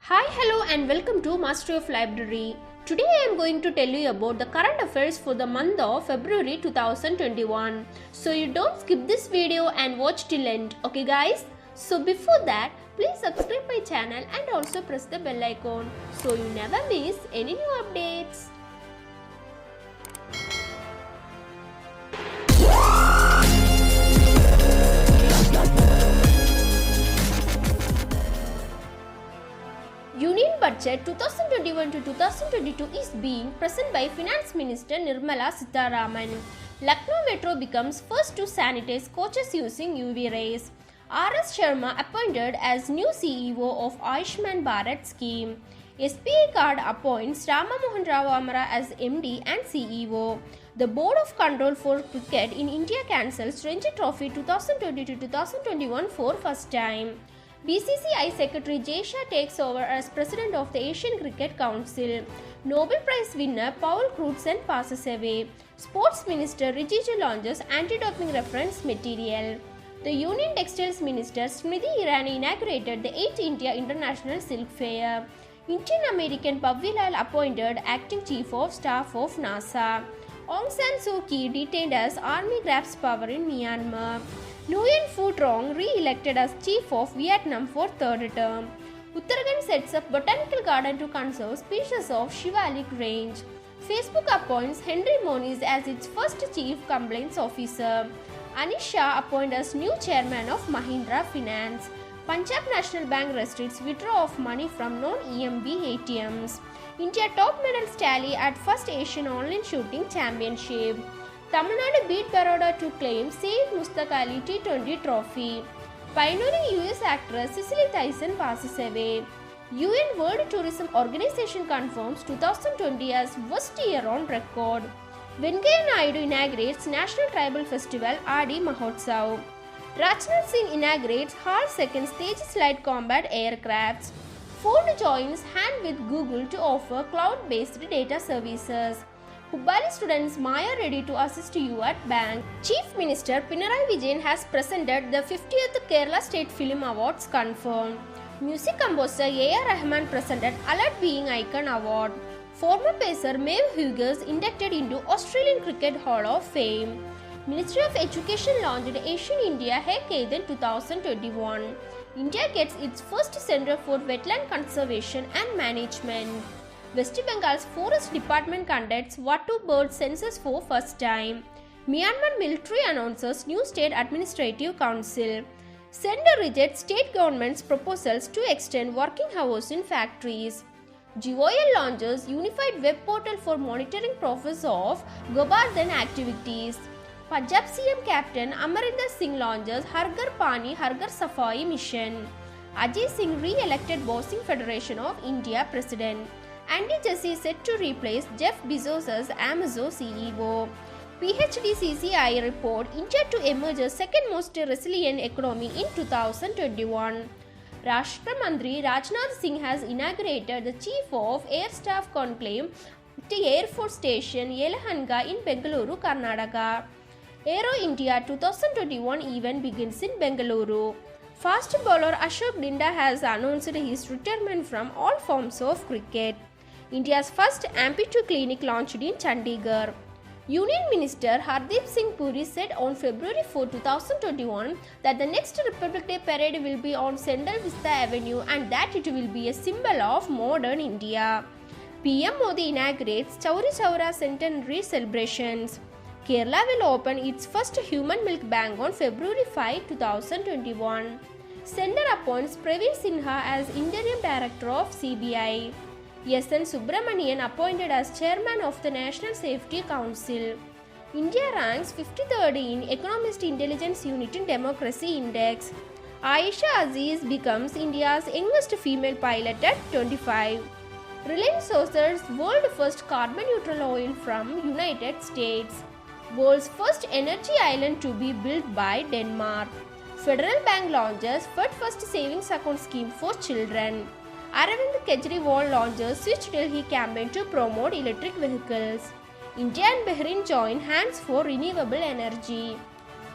Hi, hello and welcome to Mastery of Library. Today I am going to tell you about the current affairs for the month of February 2021. So you don't skip this video and watch till end, okay guys? So before that, please subscribe my channel and also press the bell icon so you never miss any new updates. Union Budget 2021 to 2022 is being presented by Finance Minister Nirmala Sitharaman. Lucknow Metro becomes first to sanitize coaches using UV rays. R.S. Sharma appointed as new CEO of Ayushman Bharat scheme. SBI card appoints Rama Mohan Rao Amara as MD and CEO. The Board of Control for Cricket in India cancels Ranji Trophy 2020-2021 for first time. BCCI Secretary Jay Shah takes over as President of the Asian Cricket Council. Nobel Prize winner Paul Crutzen passes away. Sports Minister Rijiju launches anti-doping reference material. The Union Textiles Minister Smriti Irani inaugurated the 8th India International Silk Fair. Indian-American Pavvilal appointed Acting Chief of Staff of NASA. Aung San Suu Kyi detained as army grabs power in Myanmar. Nguyen Phu Trong re-elected as Chief of Vietnam for third term. Uttarakhand sets up botanical garden to conserve species of Shivalik range. Facebook appoints Henry Moniz as its first Chief Complaints Officer. Anish Shah appointed as new chairman of Mahindra Finance. Punjab National Bank restricts withdrawal of money from non-EMB ATMs. India top medals tally at first Asian online shooting championship. Tamil Nadu beat Baroda to claim Syed Mushtaq Ali T20 trophy. Pioneering US actress Cicely Tyson passes away. UN World Tourism Organization confirms 2020 as worst year on record. Venkaiah Naidu inaugurates National Tribal Festival Adi Mahotsav. Rajnath Singh inaugurates HAL 2nd Tejas Light Combat Aircrafts. Ford joins hand with Google to offer cloud-based data services. Hubballi students Maya ready to assist you at bank. Chief Minister Pinarayi Vijayan has presented the 50th Kerala State Film Awards confirmed. Music composer A.R. Rahman presented Alert Being Icon Award. Former pacer Maeve Hughes inducted into Australian Cricket Hall of Fame. Ministry of Education launched Asian India Hackathon 2021. India gets its first Center for Wetland Conservation and Management. West Bengal's Forest Department conducts Watu bird census for first time. Myanmar military announces new state administrative council. Centre rejects state government's proposals to extend working hours in factories. GOL launches unified web portal for monitoring progress of Gobardhan activities. Punjab CM Captain Amarinder Singh launches Har Ghar Pani Har Ghar Safai mission. Ajay Singh re-elected Boxing Federation of India President. Andy Jassy set to replace Jeff Bezos as Amazon CEO. PhD-CCI report India to emerge as second most resilient economy in 2021. Rashtra Mantri Rajnath Singh has inaugurated the Chief of Air Staff Conclave at Air Force Station Yelahanka in Bengaluru, Karnataka. Aero India 2021 event begins in Bengaluru. Fast bowler Ashok Dinda has announced his retirement from all forms of cricket. India's first amputee clinic launched in Chandigarh. Union Minister Hardeep Singh Puri said on February 4, 2021 that the next Republic Day parade will be on Central Vista Avenue and that it will be a symbol of modern India. PM Modi inaugurates Chauri Chaura centenary celebrations. Kerala will open its first human milk bank on February 5, 2021. Centre appoints Praveen Sinha as Interim Director of CBI. S.N. Subramanian appointed as Chairman of the National Safety Council. India ranks 53rd in Economist Intelligence Unit in Democracy Index. Aisha Aziz becomes India's youngest female pilot at 25. Reliance sources world first carbon neutral oil from United States. World's first energy island to be built by Denmark. Federal Bank launches First Savings Account Scheme for children. Arvind Kejriwal launches Switch Delhi campaign to promote electric vehicles. India and Bahrain join hands for renewable energy.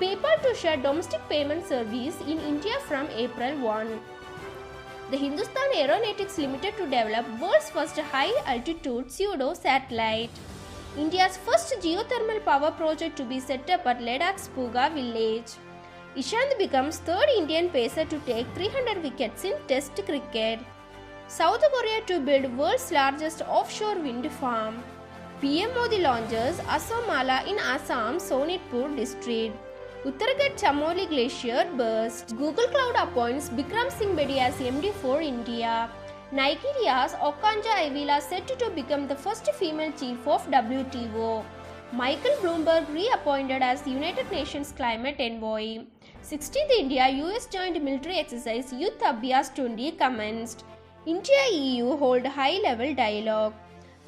PayPal to share domestic payment service in India from April 1. The Hindustan Aeronautics Limited to develop world's first high-altitude pseudo-satellite. India's first geothermal power project to be set up at Ladakh's Puga village. Ishant becomes third Indian pacer to take 300 wickets in Test cricket. South Korea to build world's largest offshore wind farm. PM Modi launches Asomala in Assam's Sonitpur district. Uttarakhand Chamoli Glacier burst. Google Cloud appoints Bikram Singh Bedi as MD for India. Nigeria's Okanja Iweala set to become the first female chief of WTO. Michael Bloomberg reappointed as United Nations Climate Envoy. 16th India-US Joint Military Exercise Youth Abhyas 20 commenced. India-EU hold high-level dialogue.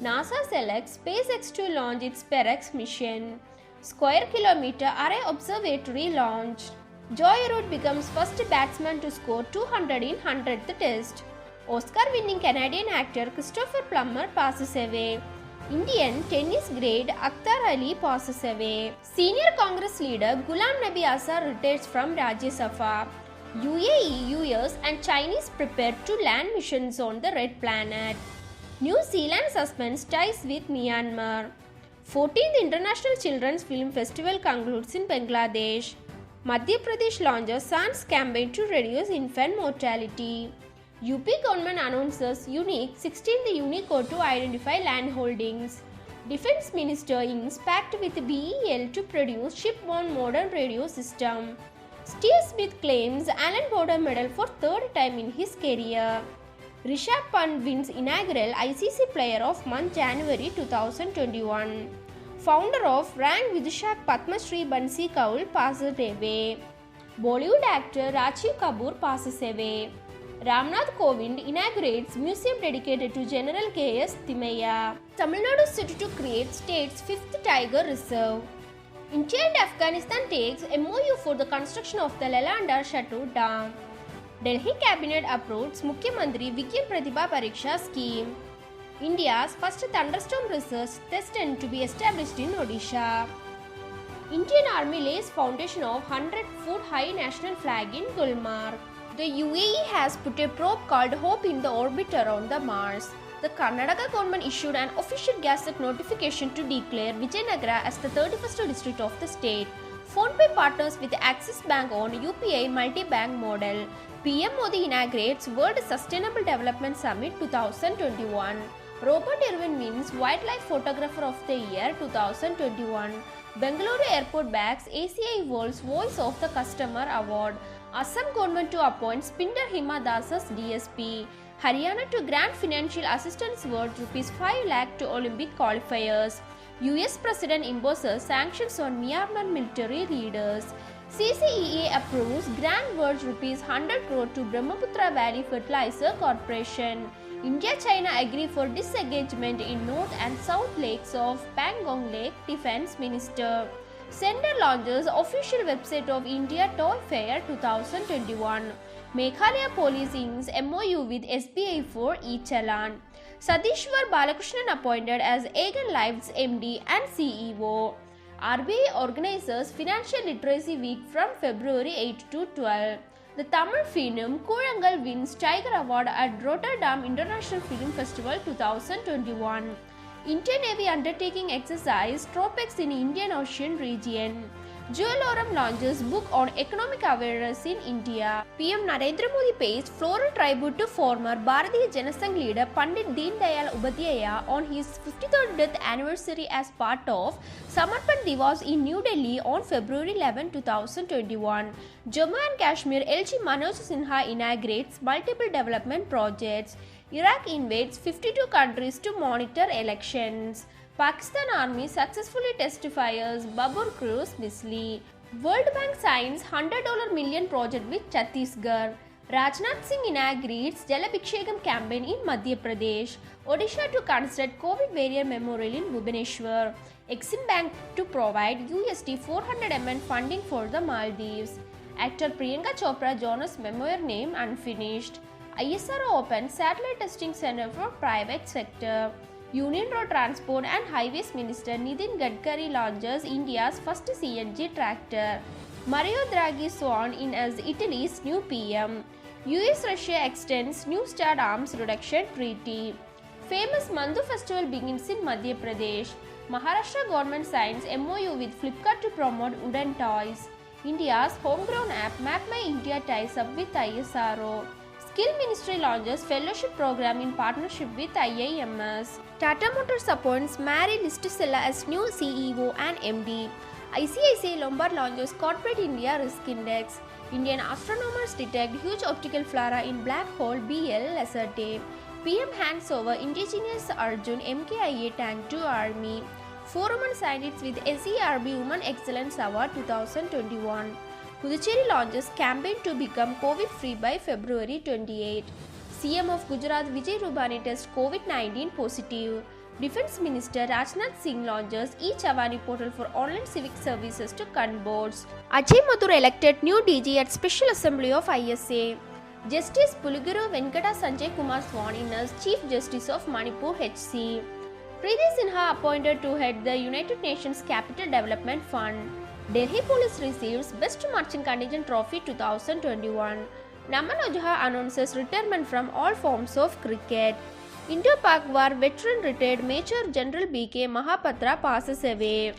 NASA selects SpaceX to launch its Perex mission. Square kilometer array observatory launched. Joy Root becomes first batsman to score 200 in 100th test. Oscar-winning Canadian actor Christopher Plummer passes away. Indian tennis great Akhtar Ali passes away. Senior Congress leader Ghulam Nabi Azad retires from Rajya Sabha. UAE, US and Chinese prepare to land missions on the Red Planet. New Zealand suspends ties with Myanmar. 14th International Children's Film Festival concludes in Bangladesh. Madhya Pradesh launches SANS campaign to reduce infant mortality. UP government announces unique 16th Unicode to identify land holdings. Defense Minister inks pact with BEL to produce shipborne modern radio system. Steve Smith claims Allen Border medal for third time in his career. Rishabh Pant wins inaugural ICC Player of Month January 2021. Founder of Rank Vidishak Padma Shri Bansi Kaul passes away. Bollywood actor Rajiv Kapoor passes away. Ramnath Kovind inaugurates museum dedicated to General K.S. Thimayya. Tamil Nadu set to create state's 5th tiger reserve. India and Afghanistan takes MOU for the construction of the Lalanda Shatu Dam. Delhi Cabinet approves Mukhyamantri Vikim Pratibha Pariksha scheme. India's first thunderstorm research test to be established in Odisha. Indian Army lays foundation of 100-foot high national flag in Gulmarg. The UAE has put a probe called Hope in the orbit around the Mars. The Karnataka government issued an official gazette notification to declare Vijayanagara as the 31st district of the state. PhonePe partners with Axis Bank on UPI multi-bank model. PM Modi inaugurates World Sustainable Development Summit 2021. Robert Irwin wins Wildlife Photographer of the Year 2021. Bengaluru Airport bags ACI World's Voice of the Customer Award. Assam government to appoint Spinder Hima Das as DSP. Haryana to grant financial assistance worth ₹5 lakh to Olympic qualifiers. US President imposes sanctions on Myanmar military leaders. CCEA approves grant worth ₹100 crore to Brahmaputra Valley Fertilizer Corporation. India-China agree for disengagement in North and South lakes of Pangong Lake, Defense Minister. Center launches official website of India Toy Fair 2021. Meghalaya Police inks MOU with SBI for e-challan. Sadishwar Balakrishnan appointed as Aegon Life's MD and CEO. RBI organizes Financial Literacy Week from February 8 to 12. The Tamil film Kurangal wins Tiger Award at Rotterdam International Film Festival 2021. Indian Navy undertaking exercise Tropex in Indian Ocean region. Jewel launches book on economic awareness in India. PM Narendra Modi pays floral tribute to former Bharatiya Janasangh leader Pandit Deen Dayal Upadhyaya on his 53rd death anniversary as part of Samarpan Divas in New Delhi on February 11, 2021. Jammu and Kashmir LG Manoj Sinha inaugurates multiple development projects. Iraq invades 52 countries to monitor elections. Pakistan Army successfully test fires Babur cruise missile. World Bank signs $100 million project with Chhattisgarh. Rajnath Singh inaugurates Jalabhikshekam campaign in Madhya Pradesh. Odisha to construct COVID Warrior Memorial in Bhubaneswar. Exim Bank to provide USD 400 million funding for the Maldives. Actor Priyanka Chopra Jonas memoir name unfinished. ISRO opens satellite testing center for private sector. Union Road Transport and Highways Minister Nitin Gadkari launches India's first CNG tractor. Mario Draghi sworn in as Italy's new PM. US-Russia extends New START arms reduction treaty. Famous Mandu festival begins in Madhya Pradesh. Maharashtra government signs MOU with Flipkart to promote wooden toys. India's homegrown app Map My India ties up with ISRO. Skill Ministry launches fellowship program in partnership with IIMS. Tata Motors appoints Mary Listicella as new CEO and MD. ICICI Lombard launches Corporate India Risk Index. Indian astronomers detect huge optical flora in black hole BL Lacerta. PM hands over indigenous Arjun MKIA tank to Army. 4 women scientists with SERB Women Excellence Award 2021. Puducherry launches campaign to become COVID-free by February 28. CM of Gujarat Vijay Rubani tests COVID-19 positive. Defence Minister Rajnath Singh launches e-Chavani portal for online civic services to gunboats. Ajay Mathur elected new DG at Special Assembly of ISA. Justice Puliguru Venkata Sanjay Kumar sworn in as Chief Justice of Manipur HC. Preeti Sinha appointed to head the United Nations Capital Development Fund. Delhi Police receives Best Marching Contingent Trophy 2021. Naman Ojha announces retirement from all forms of cricket. Indo-Pak War veteran retired Major General B.K. Mahapatra passes away.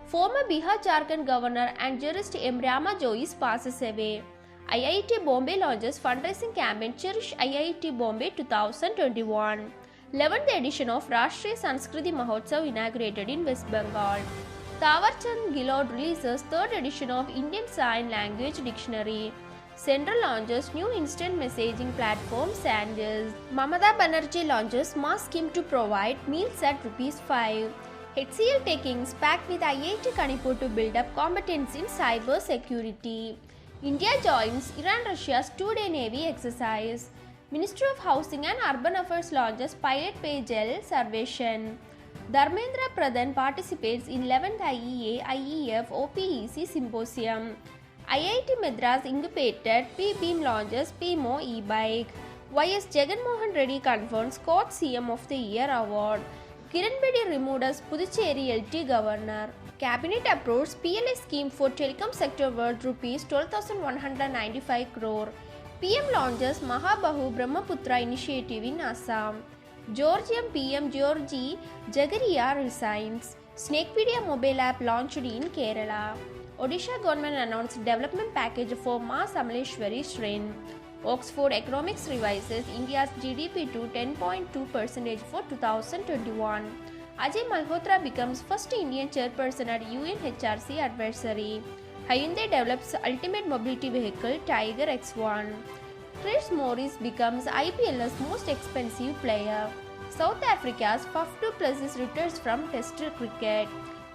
Former Bihar Jharkhand Governor and jurist M. Rama Jois passes away. IIT Bombay launches fundraising campaign Cherish IIT Bombay 2021. 11th edition of Rashtriya Sanskriti Mahotsav inaugurated in West Bengal. Tawarchand Gilod releases 3rd edition of Indian Sign Language Dictionary. Central launches new instant messaging platform Sanjaz. Mamata Banerjee launches mass scheme to provide meals at ₹5. HCL takings pact with IIT Kanipur to build up competence in cyber security. India joins Iran-Russia's 2-day Navy exercise. Ministry of Housing and Urban Affairs launches pilot Payjal Sarvation. Dharmendra Pradhan participates in 11th IEA IEF OPEC Symposium. IIT Madras incubated P-Beam launches PMO e-bike. YS Jagan Mohan Reddy confirms Court CM of the Year award. Kiran Bedi removed as Puducherry LT Governor. Cabinet approves PLI scheme for telecom sector worth ₹12,195 crore. PM launches Mahabahu Brahmaputra initiative in Assam. Georgian PM Georgi Jagaria resigns. Snakepedia mobile app launched in Kerala. Odisha government announced development package for Ma Samleshwari Shrine. Oxford Economics revises India's GDP to 10.2% for 2021. Ajay Malhotra becomes first Indian chairperson at UNHRC advisory. Hyundai develops ultimate mobility vehicle Tiger X1. Chris Morris becomes IPL's most expensive player. South Africa's Faf du Plessis retires from Test cricket.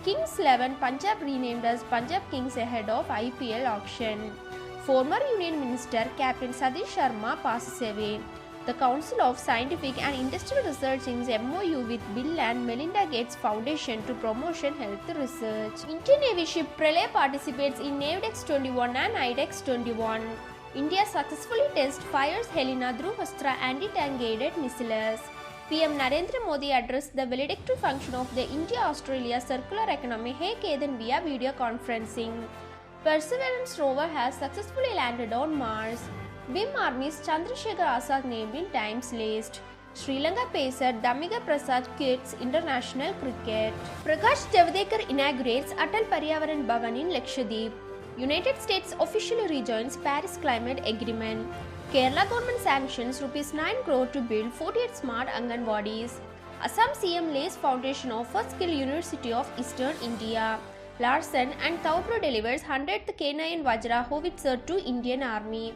Kings 11 Punjab renamed as Punjab Kings ahead of IPL auction. Former Union Minister Captain Satish Sharma passes away. The Council of Scientific and Industrial Research signs MOU with Bill and Melinda Gates Foundation to promotion health research. Indian Navy ship Pralay participates in Navedex 21 and IDEX 21. India successfully tests fires Helena Dhruvastra anti-tank guided missiles. PM Narendra Modi addressed the valedictory function of the India-Australia Circular Economy Hackathon via video conferencing. Perseverance rover has successfully landed on Mars. BIM Army's Chandrasekhar Azad named in Times list. Sri Lanka pacer Damiga Prasad quits international cricket. Prakash Javadekar inaugurates Atal Paryavaran Bhavan in Lakshadweep. United States officially rejoins Paris Climate Agreement. Kerala government sanctions ₹9 crore to build 48 smart Anganwadis. Assam CM lays foundation of First Skill University of Eastern India. Larsen and Taubro delivers 100th K9 Vajra howitzer to Indian Army.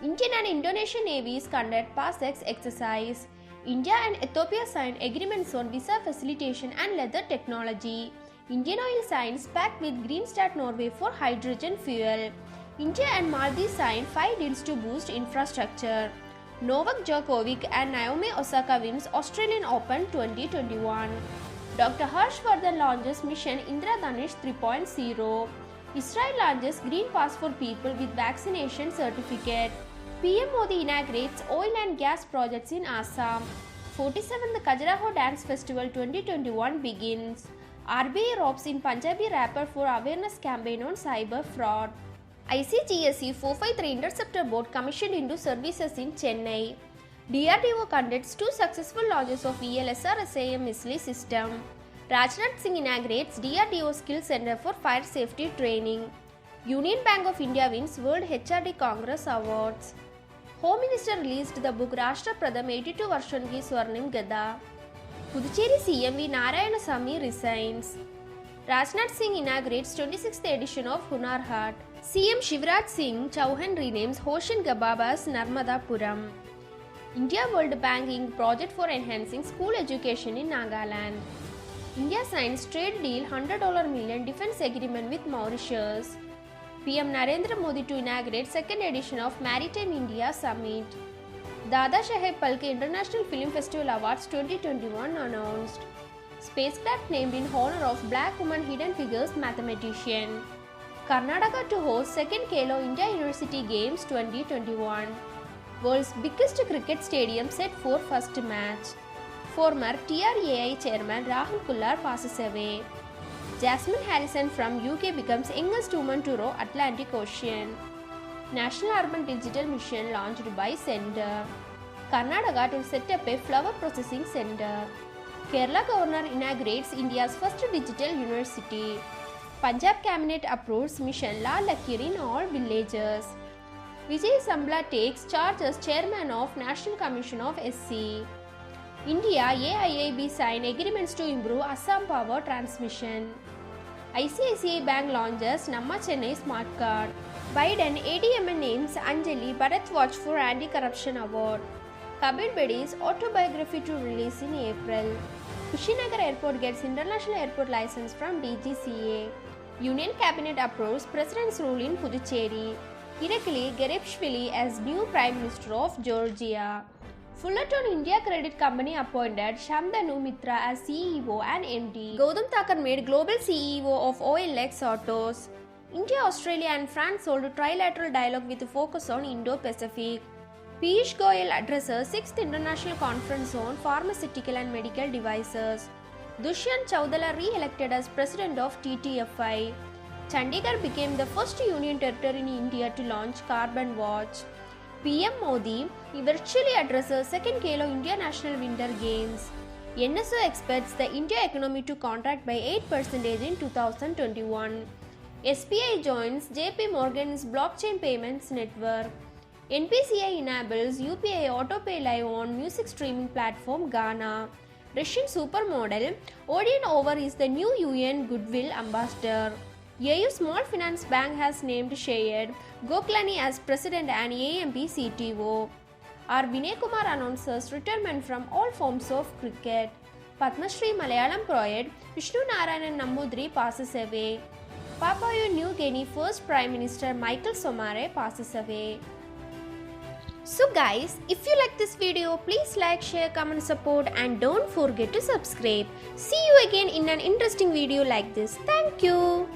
Indian and Indonesian navies conduct PASEX exercise. India and Ethiopia sign agreements on visa facilitation and leather technology. Indian Oil signs pact with Green Start Norway for hydrogen fuel. India and Maldives signed 5 deals to boost infrastructure. Novak Djokovic and Naomi Osaka wins Australian Open 2021. Dr. Harshvardhan launches mission Indradhanush 3.0. Israel launches Green Pass for people with vaccination certificate. PM Modi inaugurates oil and gas projects in Assam. 47th Khajuraho Dance Festival 2021 begins. RBI ropes in Punjabi rapper for awareness campaign on cyber fraud. ICGSE 453 interceptor boat commissioned into services in Chennai. DRDO conducts 2 successful launches of ELSR-SAM missile system. Rajnath Singh inaugurates DRDO Skill Center for Fire Safety Training. Union Bank of India wins World HRD Congress Awards. Home Minister released the book Rashtra Pradham 82 Varshan Ki Swarnim Gada. Puducherry CM V Narayanasamy resigns. Rajnath Singh inaugurates 26th edition of Hunar Haat. CM Shivraj Singh Chauhan renames Hoshiangabad as Narmadapuram. India World Bank Inc. project for enhancing school education in Nagaland. India signs trade deal $100 million defense agreement with Mauritius. PM Narendra Modi to inaugurate second edition of Maritime India Summit. Dada Saheb Phalke International Film Festival Awards 2021 announced. Spacecraft named in honor of Black woman hidden figures mathematician. Karnataka to host second Khelo India University Games 2021. World's biggest cricket stadium set for first match. Former TRAI chairman Rahul Kullar passes away. Jasmine Harrison from UK becomes youngest woman to row Atlantic Ocean. National Urban Digital Mission launched by Centre. Karnataka to set up a flower processing center. Kerala Governor inaugurates India's first digital university. Punjab Cabinet approves Mission La Lakir in all villages. Vijay Sambla takes charge as chairman of National Commission of SC. India AIIB sign agreements to improve Assam power transmission. ICICI Bank launches Namma Chennai Smart Card. Biden ADMN names Anjali Bharatwaj for Anti-Corruption Award. Kabir Bedi's autobiography to release in April. Kushinagar Airport gets international airport license from DGCA. Union Cabinet approves President's rule in Puducherry. Irakli Garibashvili as new Prime Minister of Georgia. Fullerton India Credit Company appointed Shamdanu Mitra as CEO and MD. Gautam Thakur made global CEO of OLX Autos. India, Australia and France hold a trilateral dialogue with a focus on Indo-Pacific. Piyush Goyal addresses 6th International Conference on Pharmaceutical and Medical Devices. Dushyant Chowdhury re-elected as President of TTFI. Chandigarh became the first union territory in India to launch Carbon Watch. PM Modi virtually addresses second Khelo India National Winter Games. NSO expects the India economy to contract by 8% in 2021. SBI joins JP Morgan's blockchain payments network. NPCI enables UPI Autopay Live on music streaming platform Gaana. Russian supermodel Odin Over is the new UN Goodwill Ambassador. AU Small Finance Bank has named Shayad Goklani as President and AMP CTO. R. Vinay Kumar announces retirement from all forms of cricket. Padma Shri Malayalam poet Vishnu Narayanan Nambudiri passes away. Papua New Guinea first Prime Minister Michael Somare passes away. So guys, if you like this video, please like, share, comment, support and don't forget to subscribe. See you again in an interesting video like this. Thank you.